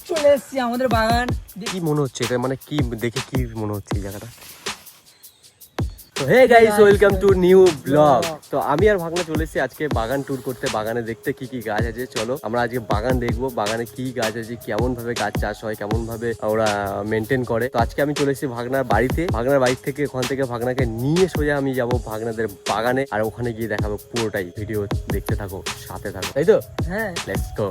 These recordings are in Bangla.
চলে এসেছি আমাদের বাগান। কি মনে হচ্ছে এটা, মানে কি দেখে কি মনে হচ্ছে এই জায়গাটা? তো hey guys, welcome to new blog. তো আমি আর ভাগনা চলে এসেছি আজকে বাগান ট্যুর করতে, বাগানে দেখতে কি কি গাছ আছে। চলো আমরা আজকে বাগান দেখবো, বাগানে কি গাছ আছে, কেমন ভাবে গাছ চাষ হয়, কেমন ভাবে ওরা মেনটেন করে। তো আজকে আমি চলে এসেছি ভাগনার বাড়িতে। ভাগনার বাড়ি থেকে ওখান থেকে ভাগনাকে নিয়ে সোজা আমি যাবো ভাগনাদের বাগানে, আর ওখানে গিয়ে দেখাবো পুরোটাই। ভিডিও দেখতে থাকো, সাথে থাকো, তাই তো? হ্যাঁ, লেটস গো।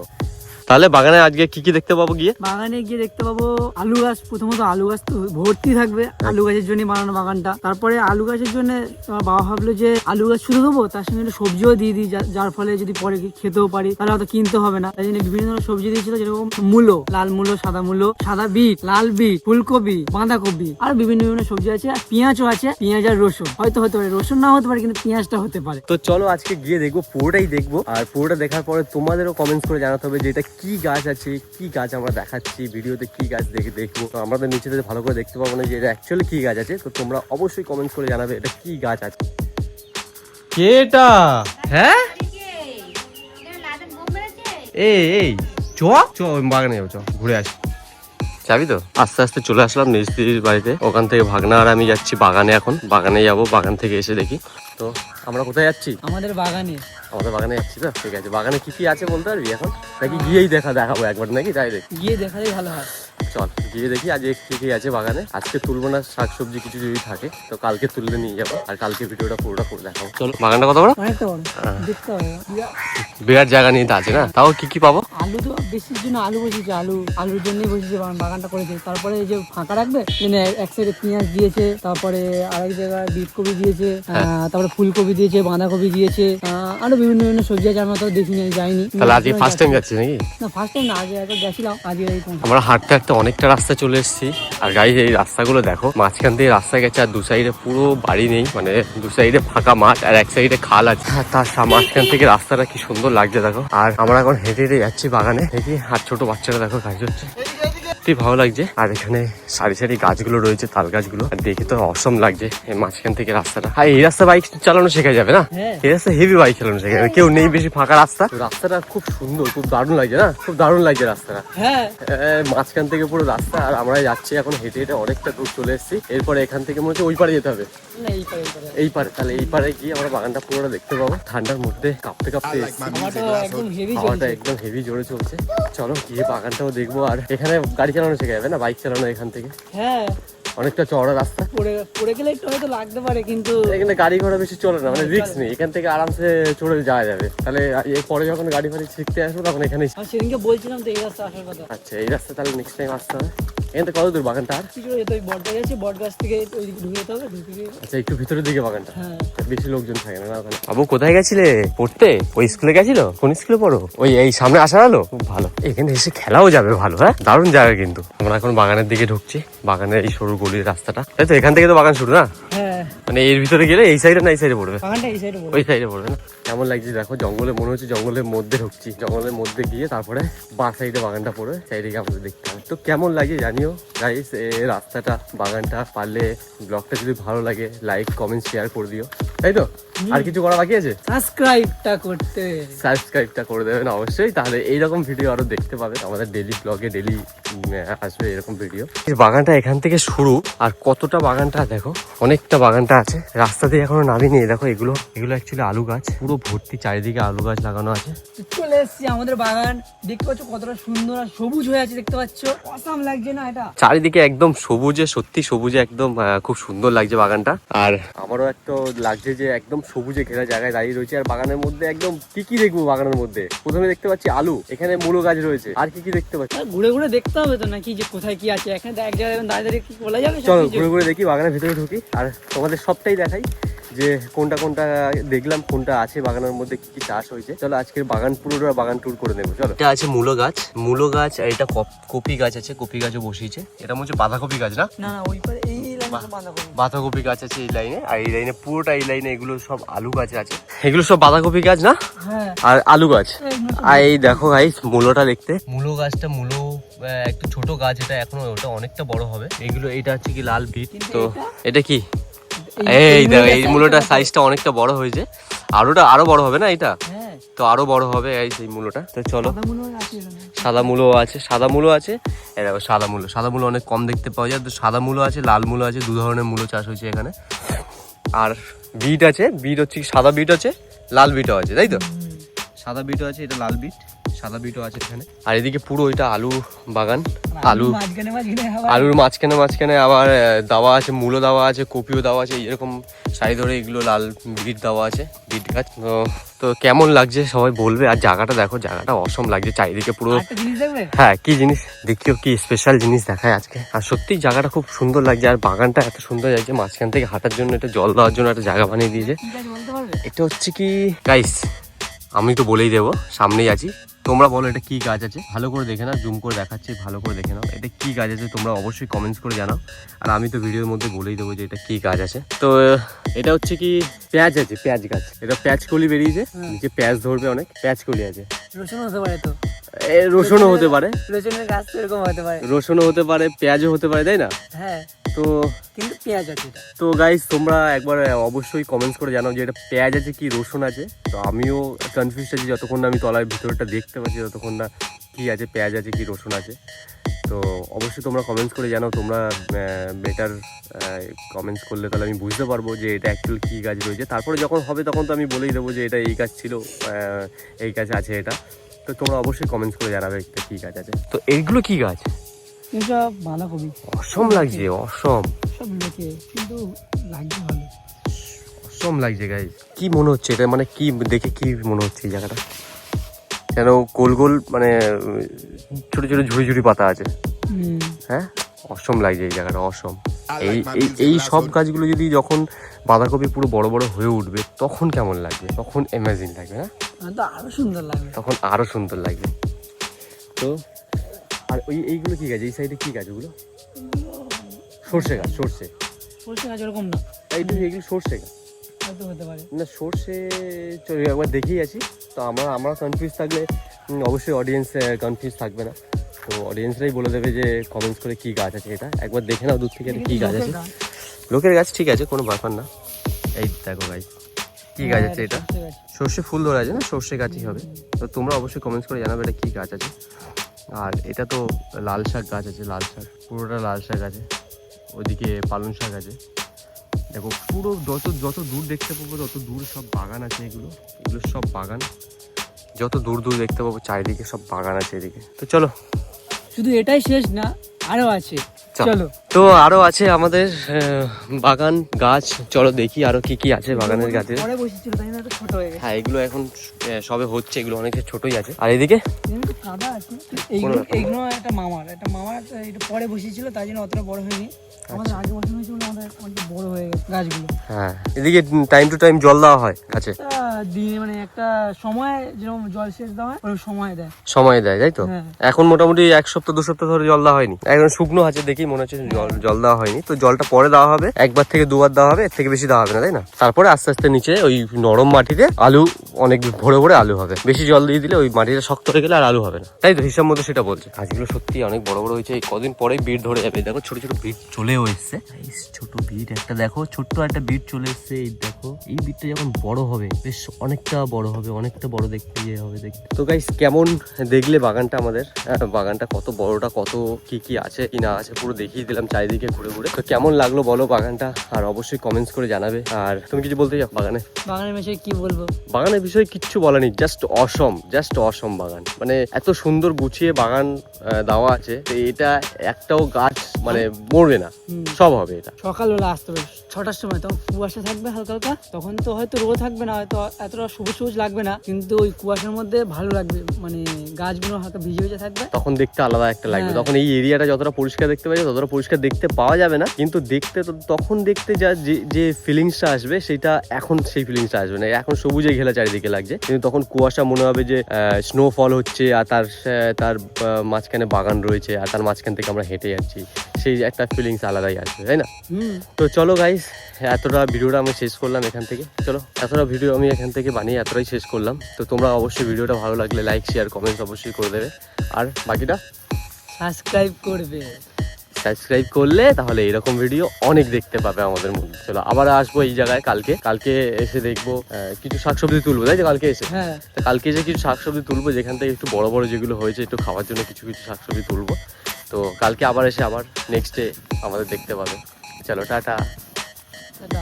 তাহলে বাগানে আজকে কি কি দেখতে পাবো গিয়ে? বাগানে গিয়ে দেখতে পাবো আলু গাছ। প্রথমত আলু গাছ তো ভর্তি থাকবে, আলু গাছের জন্য বানানো বাগানটা। তারপরে আলু গাছের জন্য আমার বাবা ভাবলো যে আলু গাছ শুরু দেবো, তার সঙ্গে একটু সবজিও দিয়ে দিই, যার ফলে যদি পরে খেতেও পারি তাহলে হয়তো কিনতে হবে না। তাই জন্য বিভিন্ন ধরনের সবজি দিয়েছিল, যেরকম মূলো, লাল মূলো, সাদা বিট, লাল বিট, ফুলকপি, বাঁধাকপি, আর বিভিন্ন বিভিন্ন সবজি আছে। আর পেঁয়াজও আছে, পেঁয়াজ আর রসুন। হয়তো হতে পারে, রসুন না হতে পারে, কিন্তু পেঁয়াজটা হতে পারে। তো চলো আজকে গিয়ে দেখবো, পুরোটাই দেখবো। আর পুরোটা দেখার পরে তোমাদেরও কমেন্টস করে জানাতে হবে যে এটা কি গাছ আছে, কি গাছ আমরা দেখাচ্ছি ভিডিওতে, কি গাছ দেখবো। তো আমাদের নিচে থেকে ভালো করে দেখতে পাবো না যে এটা অ্যাকচুয়ালি কি গাছ আছে। তো তোমরা অবশ্যই কমেন্টস করে জানাবে এটা কি গাছ আছে। কেটা? হ্যাঁ, এই চ বাগানে যাবো, চ ঘুরে আসি। যাবি তো? আস্তে আস্তে চলে আসলাম মিস্ত্রির বাড়িতে। ওখান থেকে ভাগনা আর আমি যাচ্ছি বাগানে। এখন বাগানে যাবো, বাগান থেকে এসে দেখি। তো আমরা কোথায় যাচ্ছি? আমাদের বাগানে। আমাদের বাগানে যাচ্ছি তো, ঠিক আছে। বাগানে কি কি আছে বলতে পারবি এখন, নাকি গিয়েই দেখাবো একবার, নাকি তাই দেখি? গিয়ে দেখালেই ভালো হয়। চল গিয়ে দেখি আজ কি কি আছে বাগানে। আজকে তুলবো না, শাকসবজি কিছু যদি থাকে তো কালকে তুললে নিয়ে যাবো, আর কালকে ভিডিওটা পুরোটা করে দেখাবো। চলো, বাগানটা কত বড়? অনেকটা বড়, দেখতে হবে। বিরাট জায়গা নিয়ে আছে না? তাও কি কি পাবো? আলু তো বেশির জন্য আলু বসেছে, আলুর জন্যই বসেছে বাগানটা করেছে। তারপরে এই যে ফাঁকা রাখবে, এক সাইডে পেঁয়াজ দিয়েছে, তারপরে আরেক জায়গায় বিট কপি দিয়েছে, তারপরে ফুলকপি দিয়েছে, বাঁধাকপি দিয়েছে, আরো বিভিন্ন বিভিন্ন সবজি আছে। আমরা তো দেখিনি, যাইনি। তাহলে আজকে ফার্স্ট টাইম যাচ্ছি নাকি? না, ফার্স্ট টাইম না, আগে একবার গেছিলাম। আজকে আমরা হাঁটতে হাঁটতে অনেকটা রাস্তা চলে এসেছি। আর গাইস এই রাস্তাগুলো দেখো, মাঝখান দিয়ে রাস্তা গেছে, আর দু সাইডে পুরো বাড়ি নেই, মানে দু সাইডে ফাঁকা মাঠ, আর এক সাইডে খাল আছে। তার মাঝখান থেকে রাস্তাটা কি সুন্দর লাগছে দেখো। আর আমরা এখন হেঁটে হেঁটে যাচ্ছি বাগানে দেখি। আর ছোট বাচ্চারা দেখো কাজ হচ্ছে, সত্যি ভালো লাগছে। আর এখানে সারি সারি গাছগুলো রয়েছে, তাল গাছগুলো, আর দেখে তো অসম লাগছে এই মাঝখান থেকে রাস্তাটা। আর এই রাস্তা বাইক চালানো শেখা যাবে না? এই রাস্তা হেভি বাইক চালানো শেখা যাবে, কেউ নেই, বেশি ফাঁকা রাস্তা। রাস্তাটা খুব সুন্দর, খুব দারুণ লাগছে না? খুব দারুণ লাগছে রাস্তাটা। হ্যাঁ, মাঝখান থেকে পুরো রাস্তা। আর আমরা যাচ্ছি এখন হেঁটে হেঁটে, অনেকটা দূর চলে এসেছি। এরপরে এখান থেকে মনে হচ্ছে ওই পারে যেতে হবে। এই পারে, তাহলে এই পারে গিয়ে আমরা বাগানটা পুরোটা দেখতে পাবো। ঠান্ডার মধ্যে কাঁপতে কাঁপতে হাওয়াটা একদম হেভি জোরে চলছে। চলো গিয়ে বাগানটাও দেখবো। আর এখানে গাড়ি চালানো শেখা যাবে না, বাইক চালানো এখান থেকে। হ্যাঁ, অনেকটা চওড়া রাস্তা, পড়ে গেলে একটু হয়তো লাগতে পারে, কিন্তু এখানে গাড়ি ঘোড়া বেশি চলে না, মানে রিস্ক নেই। এখান থেকে আরামসে চড়ে যাওয়া যাবে। তাহলে পরে যখন গাড়ি ফাড়ি শিখতে আসবো তখন এখানে। সেদিনকে বলছিলাম তো এই রাস্তা আসার কথা। আচ্ছা, এই রাস্তা তাহলে নেক্সট টাইম আসতে হবে। এখান থেকে কত দূর বাগানটা? আর কিছু বট গাছ আছে, বট গাছ থেকে ওইদিকে ঢুকে যেতে হবে। আচ্ছা, একটু ভিতরের দিকে বাগানটা। হ্যাঁ, বেশি লোকজন থাকে না ওখানে। বাবু কোথায় গেছিলে পড়তে? ওই স্কুলে গেছিল? কোন স্কুলে পড়ো? ওই এই সামনে আসার আলো, খুব ভালো। এখানে এসে খেলাও যাবে, ভালো। হ্যাঁ, দারুণ জায়গা। কিন্তু আমরা এখন বাগানের দিকে ঢুকছি, বাগানের এই সরু গলির রাস্তাটা, তাই তো? এখান থেকে তো বাগান শুরু না? হ্যাঁ, মানে এর ভিতরে গেলে এই সাইডে না এই সাইডে পড়বে? বাগানটা এই সাইডে পড়বে। ওই সাইডে পড়বে না? কেমন লাগছে দেখো, জঙ্গলে, মনে হচ্ছে জঙ্গলের মধ্যে ঢুকছি। জঙ্গলের মধ্যে গিয়ে তারপরে বাঁ সাইডে বাগানটা পড়বে, সাইডে আমাদের দেখতে হবে। তো কেমন লাগে জানিও গাইস এই রাস্তাটা, বাগানটা। পারলে ব্লগটা যদি ভালো লাগে লাইক কমেন্ট শেয়ার করে দিও, তাই তো? আর কিছু করা বাকি আছে? সাবস্ক্রাইবটা করে দেবেন অবশ্যই, তাহলে এইরকম ভিডিও আরো দেখতে পাবেন। আমাদের ডেলি ব্লগে ডেলি আসবে এরকম ভিডিও। এই বাগানটা এখান থেকে শুরু, আর কতটা বাগানটা দেখো, অনেকটা বাগানটা আছে। রাস্তা দিয়ে এখনো নামিনি। দেখো এগুলো অ্যাকচুয়ালি আলু গাছ, পুরো ভর্তি চারিদিকে আলু গাছ লাগানো আছে। চলে এসেছি আমাদের বাগান, দেখতে পাচ্ছ কতটা সুন্দর আর সবুজ হয়ে আছে, দেখতে পাচ্ছ? অসাম লাগছে না এটা? চারিদিকে একদম সবুজে, সত্যি সবুজে একদম, খুব সুন্দর লাগছে বাগানটা। আর আমারও একটা লাগছে যে একদম সবুজে ঘেরা জায়গায় দাঁড়িয়ে রয়েছে। আর বাগানের মধ্যে একদম কি কি দেখবো বাগানের মধ্যে? প্রথমে দেখতে পাচ্ছি আলু, এখানে মূলো গাছ রয়েছে। আর কি কি দেখতে পাচ্ছি? ঘুরে ঘুরে দেখতে হবে তো নাকি, যে কোথায় কি আছে। এখানে এক জায়গায় দাঁড়িয়ে দাঁড়িয়ে কি বলা যাবে? চলো ঘুরে ঘুরে দেখি, বাগানের ভিতরে ঢুকি, আর তোমাদের সবটাই দেখাই যে কোনটা কোনটা দেখলাম, কোনটা আছে বাগানের মধ্যে, কি কি চাষ হয়েছে। চলো আজকের বাগান পুরোটা বাগান ট্যুর করে নেবো। চলো, এটা আছে মূলো গাছ, আর এটা কপি গাছ আছে, কপি গাছও বসিয়েছে। এটা হচ্ছে বাঁধাকপি গাছ না? না, ওই পারে এই বাঁধাকপি গাছ আছে এই লাইনে, আর এই লাইনে পুরোটা, এই লাইনে এগুলো সব আলু গাছ আছে। এগুলো সব বাঁধাকপি গাছ না? হ্যাঁ, আর আলু গাছ। আর এই দেখো গাইস মূলোটা দেখতে, মূলো গাছটা, মূলো একটু ছোট গাছ, এটা এখনো, ওটা অনেকটা বড় হবে। এগুলো, এটা হচ্ছে কি লাল বিট। তো এটা কি? এই দেখো এই মূলোটার সাইজটা অনেকটা বড় হয়েছে, আরো বড় হবে না এটা? হ্যাঁ, তো তো আরো বড় হবে এই সেই মূলোটা। তো চলো, সাদা মূলো আছে এখানে। সাদা মূলো আছে, সাদা মূলো আছে, এই দেখো সাদা মূলো অনেক কম দেখতে পাওয়া যায়। তো সাদা মূলো আছে, লাল মূলো আছে, দু ধরনের মূলো চাষ হয়েছে এখানে। আর বিট আছে, বিট হচ্ছে সাদা বিট আছে, লাল বিটও আছে, তাই তো? সাদা বিটও আছে, এটা লাল বিট, সাদা বিটও আছে এখানে। আর এদিকে পুরো এটা আলু বাগান, আলুর মাঝখানে আবার দেওয়া আছে মূলো দেওয়া আছে, কপিও দেওয়া আছে, এরকম সারি ধরে এগুলো লাল বিট দেওয়া আছে, বিট গাছ। তো কেমন লাগছে সবাই বলবে। আর জায়গাটা দেখো, জায়গাটা অসম লাগছে চারিদিকে পুরো। হ্যাঁ, কি জিনিস দেখিও, কি স্পেশাল জিনিস দেখায় আজকে। আর সত্যি জায়গাটা খুব সুন্দর লাগছে, আর বাগানটা এত সুন্দর লাগছে। মাঝখান থেকে হাঁটার জন্য, এটা জল দেওয়ার জন্য একটা জায়গা বানিয়ে দিয়েছে। এটা হচ্ছে কি গাইস, আমি তো বলেই দেবো, সামনেই আছি। তোমরা বলো এটা কি গাছ আছে, ভালো করে দেখে নাও, জুম করে দেখাচ্ছি, ভালো করে দেখে নাও এটা কি গাছ আছে। তোমরা অবশ্যই কমেন্টস করে জানাও। আর আমি তো ভিডিওর মধ্যে বলেই দেবো যে এটা কি গাছ আছে। তো এটা হচ্ছে কি পেঁয়াজ আছে, পেঁয়াজ গাছ। এটা পেঁয়াজ কলি বেরিয়েছে, নিচে পেঁয়াজ ধরবে অনেক, পেঁয়াজ কলি আছে। রসুন হতে পারে, তো রসুনও হতে পারে, রসুনের গাছ তো এরকম হতে পারে, রসুনও হতে পারে, পেঁয়াজও হতে পারে, তাই না? হ্যাঁ, তো কিন্তু পেঁয়াজ আছে। তো গাইস, তোমরা একবার অবশ্যই কমেন্টস করে জানাও যে এটা পেঁয়াজ আছে কি রসুন আছে। তো আমিও কনফিউজ আছি, যতক্ষণ না আমি তলার ভিতরটা দেখতে পাচ্ছি, ততক্ষণ না কি আছে, পেঁয়াজ আছে কি রসুন আছে। তো অবশ্যই তোমরা কমেন্টস করে জানাও। তোমরা বেটার কমেন্টস করলে তাহলে আমি বুঝতে পারবো যে এটা অ্যাকচুয়ালি কী গাছ রয়েছে। তারপরে যখন হবে তখন তো আমি বলেই দেবো যে এটা এই গাছ ছিল, এই গাছ আছে এটা। তো তোমরা অবশ্যই কমেন্টস করে জানাবে এটা কী গাছ আছে। তো এইগুলো কি গাছ? এসব বাঁধাকপি। অসম লাগছে, অসম সব লেখে, কিন্তু লাগছে ভালো, অসম লাগছে গাইস। কি মনে হচ্ছে এটা, মানে কি দেখে কি মনে হচ্ছে এই জায়গাটা? যেন গোল গোল, মানে ছোট ছোট ঝুড়ি ঝুড়ি পাতা আছে। হ্যাঁ, অসম লাগছে এই জায়গাটা, অসম। এই সব গাছগুলো যদি যখন বাঁধাকপি পুরো বড় বড় হয়ে উঠবে তখন কেমন লাগবে, তখন ইমাজিন লাগবে না? আরো সুন্দর লাগবে, তখন আরো সুন্দর লাগবে। তো আর এইগুলো কি গাছ, এই সাইডে কি গাছ ওগুলো? সর্ষে গাছ, সর্ষে গাছ ওরকম না, এইগুলো সর্ষে গাছ হতে পারে না। সর্ষে চলো একবার দেখেই আছি। তো আমরা কনফিউজ থাকলে অবশ্যই অডিয়েন্স কনফিউজ থাকবে না। তো অডিয়েন্সরাই বলে দেবে যে কমেন্টস করে কি গাছ আছে। এটা একবার দেখে নাও দূর থেকে, এটা কি গাছ আছে। লোকের গাছ, ঠিক আছে, কোনো ব্যাপার না। এই দেখো গাছ, কি গাছ আছে এটা? সর্ষে ফুল ধরে আছে না, সর্ষে গাছই হবে। তো তোমরা অবশ্যই কমেন্টস করে জানাবে এটা কি গাছ আছে। আর এটা তো লাল শাক গাছ আছে, লাল শাক, পুরোটা লাল শাক আছে। ওইদিকে পালং শাক আছে। দেখো পুরো যত দূর দেখতে পাবো তত দূর সব বাগান আছে। এগুলো সব বাগান, যত দূর দূর দেখতে পাবো চারিদিকে সব বাগান আছে এদিকে। তো চলো, শুধু এটাই শেষ না, আরো আছে, চলো। তো আরো আছে আমাদের বাগান গাছ, চলো দেখি আরো কি কি আছে বাগানের গাছে। হ্যাঁ, এগুলো এখন সবে হচ্ছে, এগুলো অনেক ছোটই আছে। আর এদিকে কাদা আছে, এইগুলো একটা মামার এটা পরে বসিয়েছিল, তাই জন্য অতটা বড় হয়নি। আমাদের আগে বসানো হয়েছিল, আমাদের অনেক বড় হয়ে গেছে গাছগুলো। হ্যাঁ, এদিকে টাইম টু টাইম জল দেওয়া হয় গাছে, দিনে মানে একটা সময় যেরকম জল সেচ দেওয়া হয় ওরকম সময় দেয়, তাই তো? এখন মোটামুটি 1 সপ্তাহ 2 সপ্তাহ ধরে জল দেওয়া হয়নি, এখন শুকনো আছে দেখি মনে হচ্ছে জল দেওয়া হয়নি। তো জলটা পরে দেওয়া হবে, 1বার থেকে 2বার দেওয়া হবে, এর থেকে বেশি দেওয়া হবে না, তাই না? তারপরে আস্তে আস্তে নিচে ওই নরম মাটিতে আলু অনেক ভরে ভরে আলু হবে। বেশি জল দিয়ে দিলে ওই মাটিটা শক্ত হয়ে গেলে আর আলু হবে না, তাই তো? হিসাব মতো সেটা বলছে। গাছগুলো সত্যি অনেক বড় বড় হয়েছে, এই কদিন পরেই বিট ধরে যাবে। দেখো ছোট ছোট বিট চলেও এসছে, ছোট বিট একটা দেখো, ছোট্ট একটা বিট চলে এসছে। এই দেখো, এই বিটটা যখন বড় হবে বেশ অনেকটা বড় হবে, অনেকটা বড় দেখতে হবে দেখতে। তো গাইস, কেমন দেখলে বাগানটা আমাদের? বাগানটা কত বড়টা, কত কি কি আছে কি না আছে পুরো দেখিয়ে দিলাম চারিদিকে ঘুরে ঘুরে। তো কেমন লাগলো বলো বাগানটা, আর অবশ্যই কমেন্টস করে জানাবে। আর তুমি কিছু বলতে চাও বাগানের বিষয়ে? কি বলবো, বাগানের বিষয়ে কিচ্ছু বলা নেই, জাস্ট অসম বাগান। মানে এত সুন্দর গুছিয়ে বাগান দেওয়া আছে, এটা একটাও গাছ মানে মরবে না, সব হবে। এটা সকালবেলা আসতে হবে 6টার সময়, তখন কুয়াশা থাকবে হালকা হালকা, তখন তো হয়তো রোদ থাকবে না, হয়তো এতটা সবুজ সবুজ লাগবে না, কিন্তু ওই কুয়াশার মধ্যে ভালো লাগবে, মানে গাছগুলো হালকা ভিজে ভিজে থাকবে, তখন দেখতে আলাদা একটা লাগবে। তখন এই এরিয়াটা যতটা পরিষ্কার দেখতে পাই ততটা পরিষ্কার দেখতে পাওয়া যাবে না, কিন্তু দেখতে তখন দেখতে যে ফিলিংসটা আসবে সেটা এখন সেই ফিলিংসটা আসবে না। এখন সবুজে ঘেরা চারিদিকে লাগছে, কিন্তু তখন কুয়াশা মনে হবে যে স্নোফল হচ্ছে, আর তার মাঝখানে বাগান রয়েছে, আর তার মাঝখান থেকে আমরা হেঁটে যাচ্ছি, সেই একটা ফিলিংস আলাদাই আসবে, তাই না? তো চলো গাইস, এতটা ভিডিওটা আমি শেষ করলাম এখান থেকে। চলো, এতটা ভিডিও আমি এখান থেকে বানিয়ে এতটাই শেষ করলাম। তো তোমরা অবশ্যই ভিডিওটা ভালো লাগলে লাইক শেয়ার কমেন্টস অবশ্যই করে দেবে, আর বাকিটা সাবস্ক্রাইব করবে। সাবস্ক্রাইব করলে তাহলে এরকম ভিডিও অনেক দেখতে পাবে আমাদের মধ্যে। চলো আবার আসবো এই জায়গায় কালকে এসে দেখবো কিছু শাকসবজি তুলবো, তাই তো কালকে এসে? হ্যাঁ, তা কালকে এসে কিছু শাকসবজি তুলবো, যেখান থেকে একটু বড় বড় যেগুলো হয়েছে একটু খাওয়ার জন্য কিছু কিছু শাকসবজি তুলবো। তো কালকে আবার এসে আবার নেক্সট ডে আমাদের দেখতে পাবে। চলো টাটা। টাটা।